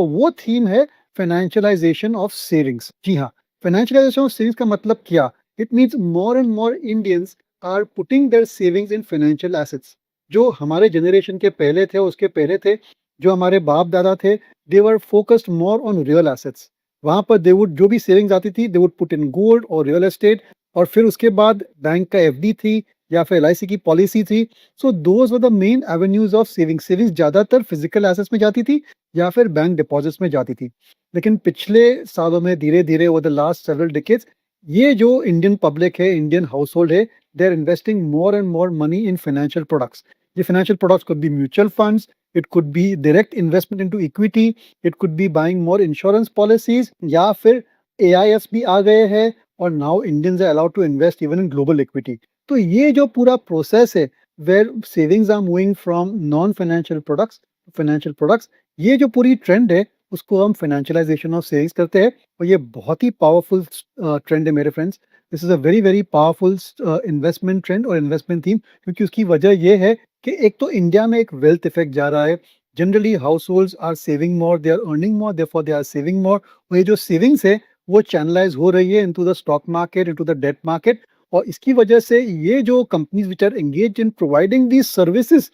वो थीम है financialisation of savings. जी हाँ, फाइनेंशियलाइजेशन ऑफ सेविंग्स का मतलब क्या? It means more and more Indians are putting their savings in financial assets. जो हमारे जनरेशन के पहले थे, उसके पहले थे, जो हमारे बाप दादा थे, they were focused more on real assets. वहां पर दे वुड जो भी सेविंग्स आती थी, they would put in gold और रियल एस्टेट, और फिर उसके बाद बैंक का एफडी थी या फिर एलआईसी की पॉलिसी थी। So those were the main avenues of savings. Savings ज्यादातर फिजिकल एसेट्स में जाती थी या फिर बैंक डिपॉजिट्स में जाती थी। लेकिन पिछले सालों में धीरे धीरे over the last several decades, ये जो इंडियन पब्लिक है, इंडियन हाउस होल्ड है, they are investing more and more money in financial products. ये financial products could be mutual funds, it could be direct investment into equity, it could be buying more insurance policies, या फिर AIS भी आ गए हैं, और now Indians are allowed to invest even in global equity. तो ये जो पूरा प्रोसेस है, where savings are moving from non financial products to financial products, ये जो पूरी ट्रेंड है, उसको हम फाइनेंशियलाइजेशन ऑफ सेविंग्स करते हैं। और ये बहुत ही पावरफुल ट्रेंड है मेरे friends. This is a very very powerful investment trend और इन्वेस्टमेंट थीम, क्योंकि उसकी वजह ये है कि एक तो इंडिया में एक वेल्थ इफेक्ट जा रहा है। Generally households are saving more, they are earning more, therefore they are saving more. और ये जो सेविंग्स है, वो चैनलाइज हो रही है into the stock market, into the debt market. और इसकी वजह से ये जो companies which are engage in providing these services